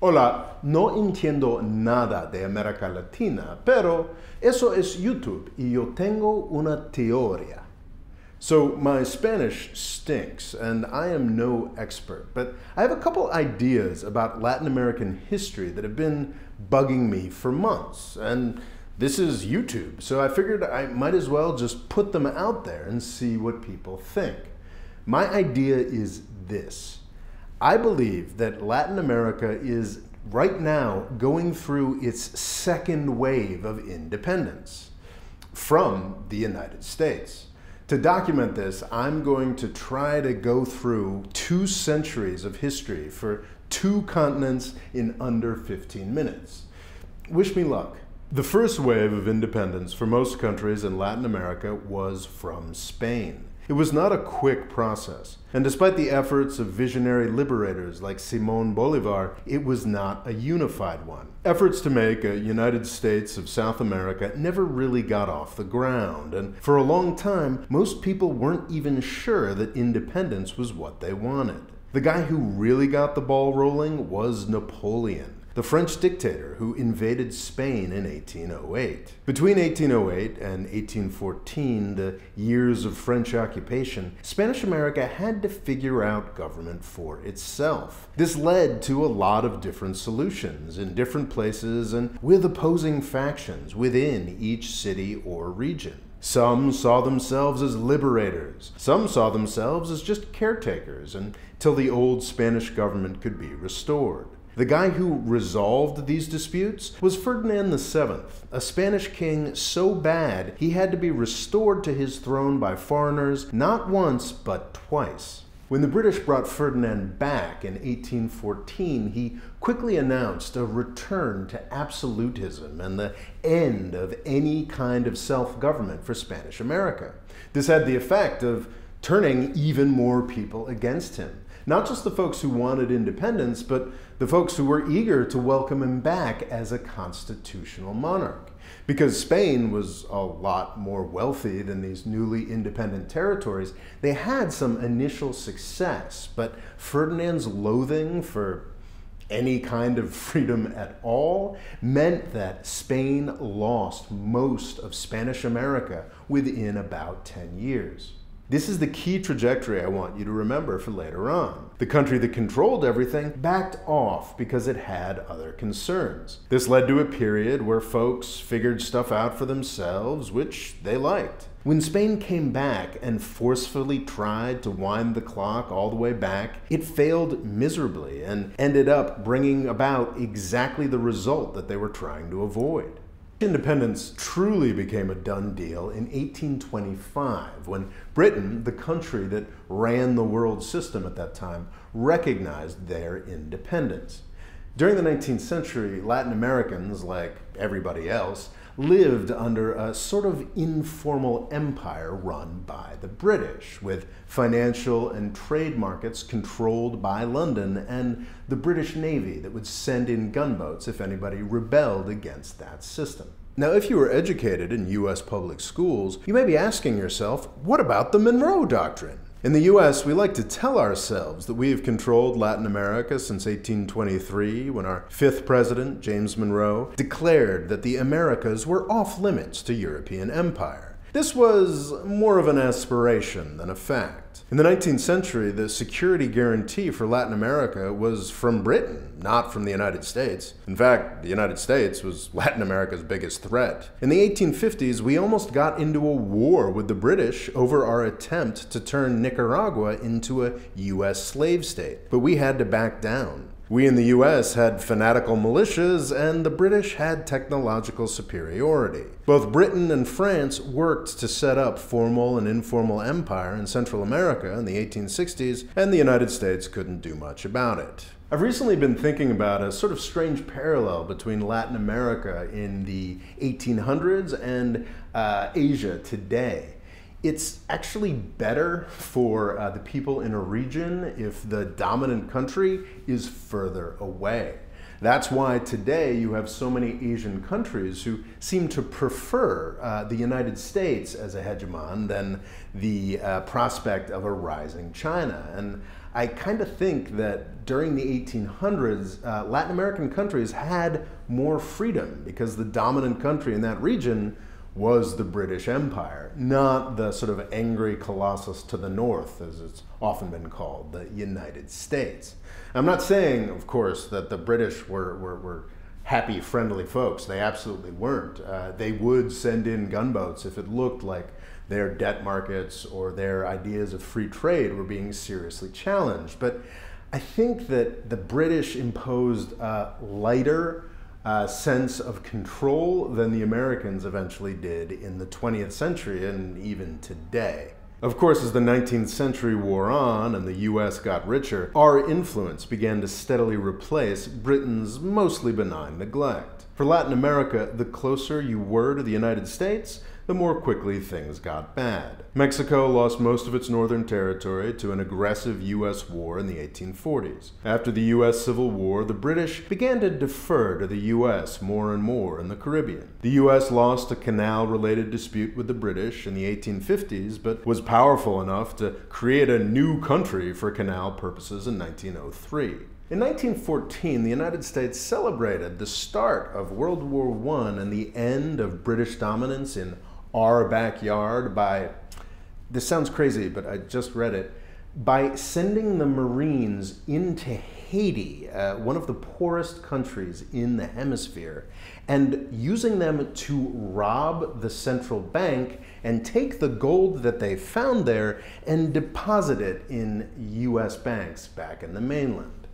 Hola, no entiendo nada de América Latina, pero eso es YouTube y yo tengo una teoría. So my Spanish stinks and I am no expert, but I have a couple ideas about Latin American history that have been bugging me for months. And this is YouTube, so I figured I might as well just put them out there and see what people think. My idea is this. I believe that Latin America is right now going through its second wave of independence from the United States. To document this, I'm going to try to go through 2 centuries of history for 2 continents in under 15 minutes. Wish me luck. The first wave of independence for most countries in Latin America was from Spain. It was not a quick process, and despite the efforts of visionary liberators like Simón Bolívar, it was not a unified one. Efforts to make a United States of South America never really got off the ground, and for a long time, most people weren't even sure that independence was what they wanted. The guy who really got the ball rolling was Napoleon, the French dictator who invaded Spain in 1808. Between 1808 and 1814, the years of French occupation, Spanish America had to figure out government for itself. This led to a lot of different solutions in different places and with opposing factions within each city or region. Some saw themselves as liberators. Some saw themselves as just caretakers until the old Spanish government could be restored. The guy who resolved these disputes was Ferdinand VII, a Spanish king so bad he had to be restored to his throne by foreigners not once but twice. When the British brought Ferdinand back in 1814, he quickly announced a return to absolutism and the end of any kind of self-government for Spanish America. This had the effect of turning even more people against him. Not just the folks who wanted independence, but the folks who were eager to welcome him back as a constitutional monarch. Because Spain was a lot more wealthy than these newly independent territories, they had some initial success, but Ferdinand's loathing for any kind of freedom at all meant that Spain lost most of Spanish America within about 10 years. This is the key trajectory I want you to remember for later on. The country that controlled everything backed off because it had other concerns. This led to a period where folks figured stuff out for themselves, which they liked. When Spain came back and forcefully tried to wind the clock all the way back, it failed miserably and ended up bringing about exactly the result that they were trying to avoid. Independence truly became a done deal in 1825 when Britain, the country that ran the world system at that time, recognized their independence. During the 19th century, Latin Americans, like everybody else, lived under a sort of informal empire run by the British, with financial and trade markets controlled by London and the British Navy that would send in gunboats if anybody rebelled against that system. Now, if you were educated in U.S. public schools, you may be asking yourself, what about the Monroe Doctrine? In the U.S., we like to tell ourselves that we have controlled Latin America since 1823, when our 5th president, James Monroe, declared that the Americas were off limits to European empire. This was more of an aspiration than a fact. In the 19th century, the security guarantee for Latin America was from Britain, not from the United States. In fact, the United States was Latin America's biggest threat. In the 1850s, we almost got into a war with the British over our attempt to turn Nicaragua into a U.S. slave state, but we had to back down. We in the US had fanatical militias, and the British had technological superiority. Both Britain and France worked to set up formal and informal empire in Central America in the 1860s, and the United States couldn't do much about it. I've recently been thinking about a sort of strange parallel between Latin America in the 1800s and Asia today. It's actually better for the people in a region if the dominant country is further away. That's why today you have so many Asian countries who seem to prefer the United States as a hegemon than the prospect of a rising China. And I kind of think that during the 1800s, Latin American countries had more freedom because the dominant country in that region was the British Empire, not the sort of angry colossus to the north, as it's often been called, the United States. I'm not saying, of course, that the British were happy, friendly folks. They absolutely weren't. They would send in gunboats if it looked like their debt markets or their ideas of free trade were being seriously challenged. But I think that the British imposed a lighter sense of control than the Americans eventually did in the 20th century and even today. Of course, as the 19th century wore on and the US got richer, our influence began to steadily replace Britain's mostly benign neglect. For Latin America, the closer you were to the United States, the more quickly things got bad. Mexico lost most of its northern territory to an aggressive US war in the 1840s. After the US Civil War, the British began to defer to the US more and more in the Caribbean. The US lost a canal-related dispute with the British in the 1850s, but was powerful enough to create a new country for canal purposes in 1903. In 1914, the United States celebrated the start of World War I and the end of British dominance in our backyard by, this sounds crazy, but I just read it, by sending the Marines into Haiti, one of the poorest countries in the hemisphere, and using them to rob the central bank and take the gold that they found there and deposit it in US banks back in the mainland.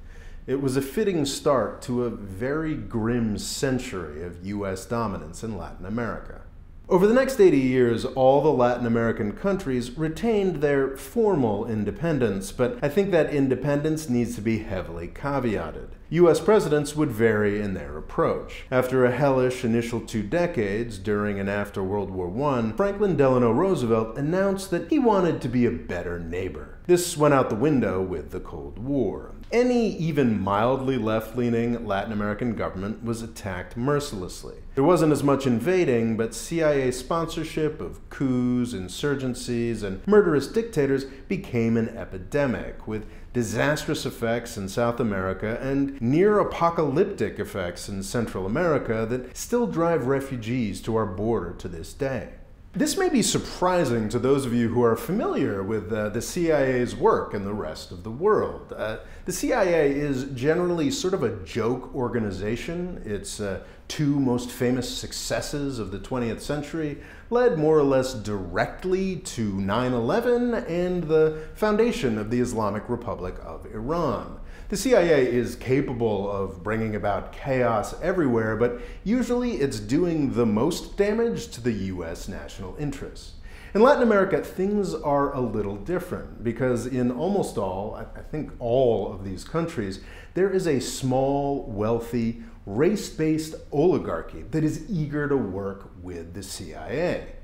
It was a fitting start to a very grim century of US dominance in Latin America. Over the next 80 years, all the Latin American countries retained their formal independence, but I think that independence needs to be heavily caveated. US presidents would vary in their approach. After a hellish initial 2 decades, during and after World War I, Franklin Delano Roosevelt announced that he wanted to be a better neighbor. This went out the window with the Cold War. Any even mildly left-leaning Latin American government was attacked mercilessly. There wasn't as much invading, but CIA sponsorship of coups, insurgencies, and murderous dictators became an epidemic, with disastrous effects in South America and near-apocalyptic effects in Central America that still drive refugees to our border to this day. This may be surprising to those of you who are familiar with the CIA's work in the rest of the world. The CIA is generally sort of a joke organization. Its 2 most famous successes of the 20th century led more or less directly to 9/11 and the foundation of the Islamic Republic of Iran. The CIA is capable of bringing about chaos everywhere, but usually it's doing the most damage to the US national interests. In Latin America, things are a little different because in almost all, I think all of these countries, there is a small, wealthy, race-based oligarchy that is eager to work with the CIA.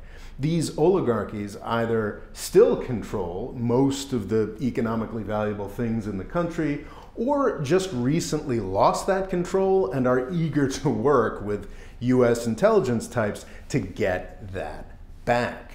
These oligarchies either still control most of the economically valuable things in the country, or just recently lost that control and are eager to work with US intelligence types to get that back.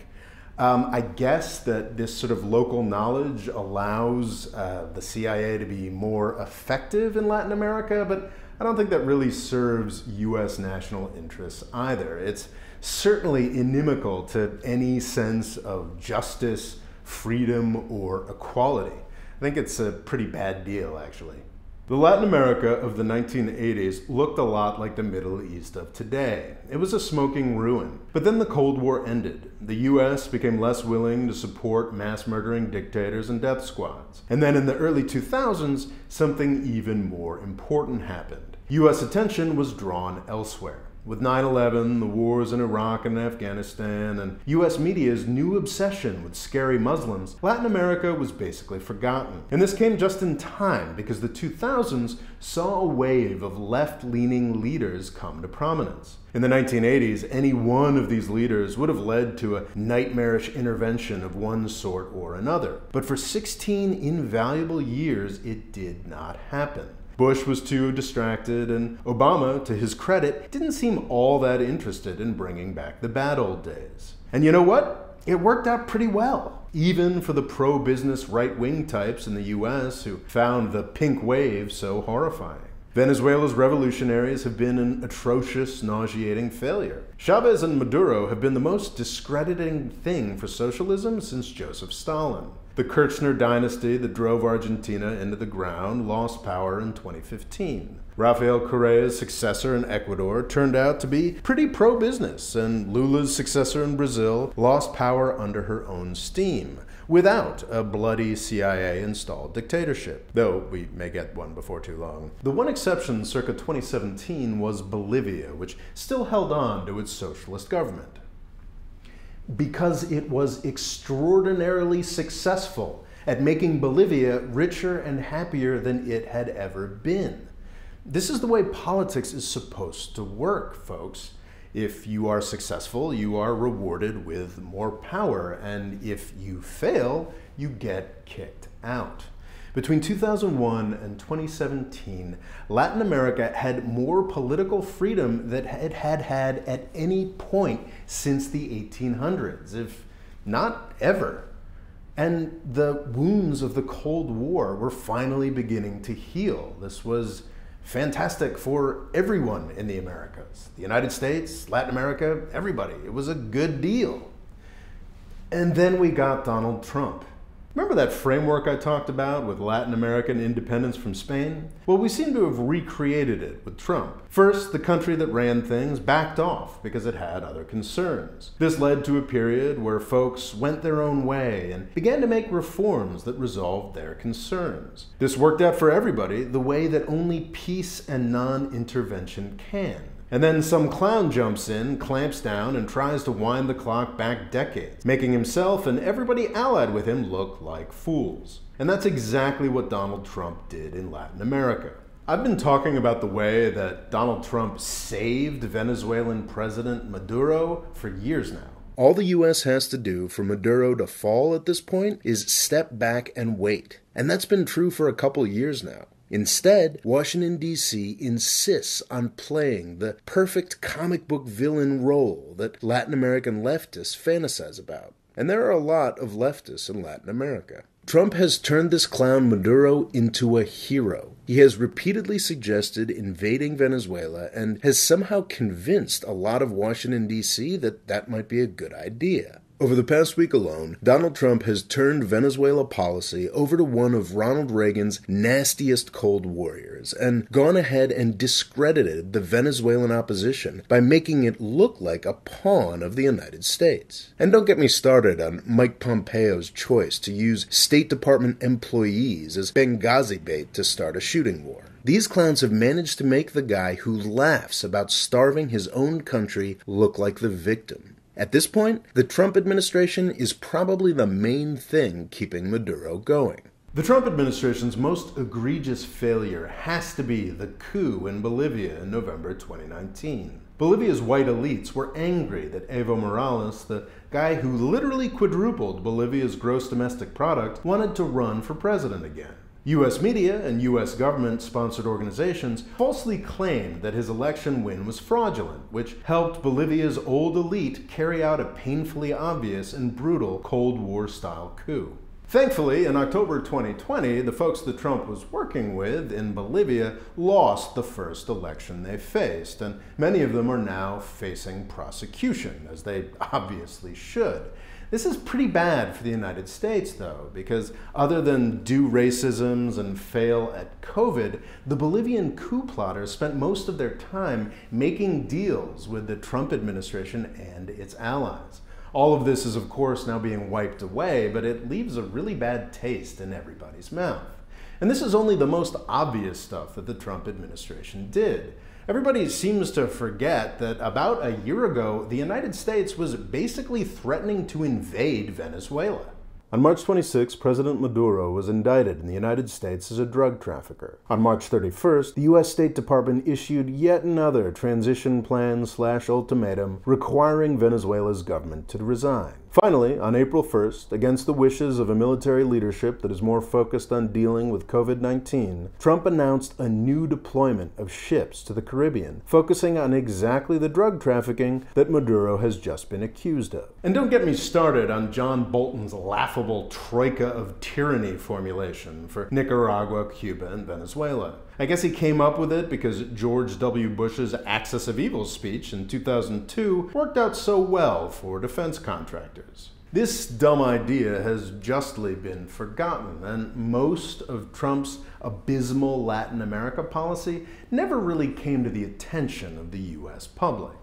I guess that this sort of local knowledge allows the CIA to be more effective in Latin America, but I don't think that really serves US national interests either. It's certainly inimical to any sense of justice, freedom, or equality. I think it's a pretty bad deal, actually. The Latin America of the 1980s looked a lot like the Middle East of today. It was a smoking ruin. But then the Cold War ended. The US became less willing to support mass-murdering dictators and death squads. And then in the early 2000s, something even more important happened. US attention was drawn elsewhere. With 9/11, the wars in Iraq and Afghanistan, and US media's new obsession with scary Muslims, Latin America was basically forgotten. And this came just in time because the 2000s saw a wave of left-leaning leaders come to prominence. In the 1980s, any one of these leaders would have led to a nightmarish intervention of one sort or another. But for 16 invaluable years, it did not happen. Bush was too distracted, and Obama, to his credit, didn't seem all that interested in bringing back the bad old days. And you know what? it worked out pretty well, even for the pro-business right-wing types in the US who found the pink wave so horrifying. Venezuela's revolutionaries have been an atrocious, nauseating failure. Chavez and Maduro have been the most discrediting thing for socialism since Joseph Stalin. The Kirchner dynasty that drove Argentina into the ground lost power in 2015. Rafael Correa's successor in Ecuador turned out to be pretty pro-business, and Lula's successor in Brazil lost power under her own steam, without a bloody CIA-installed dictatorship, though we may get one before too long. The one exception circa 2017 was Bolivia, which still held on to its socialist government, because it was extraordinarily successful at making Bolivia richer and happier than it had ever been. This is the way politics is supposed to work, folks. If you are successful, you are rewarded with more power, and if you fail, you get kicked out. Between 2001 and 2017, Latin America had more political freedom than it had had at any point since the 1800s, if not ever. And the wounds of the Cold War were finally beginning to heal. This was fantastic for everyone in the Americas. The United States, Latin America, everybody. It was a good deal. And then we got Donald Trump. Remember that framework I talked about with Latin American independence from Spain? Well, we seem to have recreated it with Trump. First, the country that ran things backed off because it had other concerns. This led to a period where folks went their own way and began to make reforms that resolved their concerns. This worked out for everybody the way that only peace and non-intervention can. And then some clown jumps in, clamps down, and tries to wind the clock back decades, making himself and everybody allied with him look like fools. And that's exactly what Donald Trump did in Latin America. I've been talking about the way that Donald Trump saved Venezuelan President Maduro for years now. All the US has to do for Maduro to fall at this point is step back and wait. And that's been true for a couple years now. Instead, Washington, D.C. insists on playing the perfect comic book villain role that Latin American leftists fantasize about. And there are a lot of leftists in Latin America. Trump has turned this clown Maduro into a hero. He has repeatedly suggested invading Venezuela and has somehow convinced a lot of Washington, D.C. that that might be a good idea. Over the past week alone, Donald Trump has turned Venezuela policy over to one of Ronald Reagan's nastiest Cold Warriors and gone ahead and discredited the Venezuelan opposition by making it look like a pawn of the United States. And don't get me started on Mike Pompeo's choice to use State Department employees as Benghazi bait to start a shooting war. These clowns have managed to make the guy who laughs about starving his own country look like the victim. At this point, the Trump administration is probably the main thing keeping Maduro going. The Trump administration's most egregious failure has to be the coup in Bolivia in November 2019. Bolivia's white elites were angry that Evo Morales, the guy who literally quadrupled Bolivia's gross domestic product, wanted to run for president again. U.S. media and U.S. government-sponsored organizations falsely claimed that his election win was fraudulent, which helped Bolivia's old elite carry out a painfully obvious and brutal Cold War-style coup. Thankfully, in October 2020, the folks that Trump was working with in Bolivia lost the first election they faced, and many of them are now facing prosecution, as they obviously should. This is pretty bad for the United States, though, because other than do racisms and fail at COVID, the Bolivian coup plotters spent most of their time making deals with the Trump administration and its allies. All of this is, of course, now being wiped away, but it leaves a really bad taste in everybody's mouth. And this is only the most obvious stuff that the Trump administration did. Everybody seems to forget that about a year ago, the United States was basically threatening to invade Venezuela. On March 26, President Maduro was indicted in the United States as a drug trafficker. On March 31st, the U.S. State Department issued yet another transition plan/ultimatum requiring Venezuela's government to resign. Finally, on April 1st, against the wishes of a military leadership that is more focused on dealing with COVID-19, Trump announced a new deployment of ships to the Caribbean, focusing on exactly the drug trafficking that Maduro has just been accused of. And don't get me started on John Bolton's laughable troika of tyranny formulation for Nicaragua, Cuba, and Venezuela. I guess he came up with it because George W. Bush's Axis of Evil speech in 2002 worked out so well for defense contractors. This dumb idea has justly been forgotten, and most of Trump's abysmal Latin America policy never really came to the attention of the US public.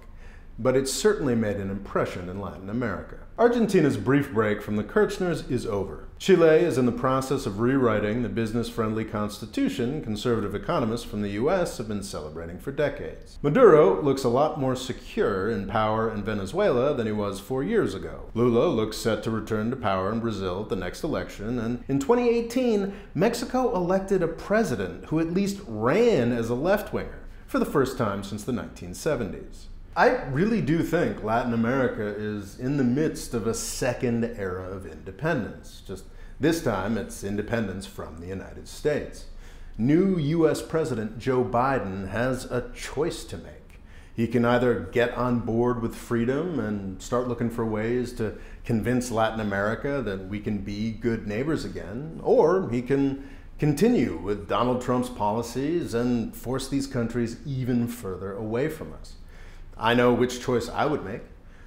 But it certainly made an impression in Latin America. Argentina's brief break from the Kirchners is over. Chile is in the process of rewriting the business-friendly constitution conservative economists from the US have been celebrating for decades. Maduro looks a lot more secure in power in Venezuela than he was 4 years ago. Lula looks set to return to power in Brazil at the next election, and in 2018, Mexico elected a president who at least ran as a left-winger for the first time since the 1970s. I really do think Latin America is in the midst of a second era of independence. Just this time, it's independence from the United States. New US President Joe Biden has a choice to make. He can either get on board with freedom and start looking for ways to convince Latin America that we can be good neighbors again, or he can continue with Donald Trump's policies and force these countries even further away from us. I know which choice I would make.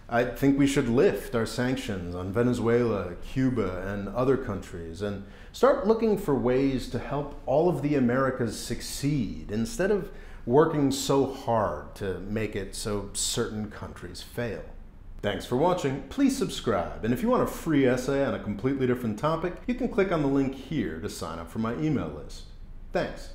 I think we should lift our sanctions on Venezuela, Cuba, and other countries and start looking for ways to help all of the Americas succeed instead of working so hard to make it so certain countries fail. Thanks for watching. Please subscribe, and if you want a free essay on a completely different topic, you can click on the link here to sign up for my email list. Thanks.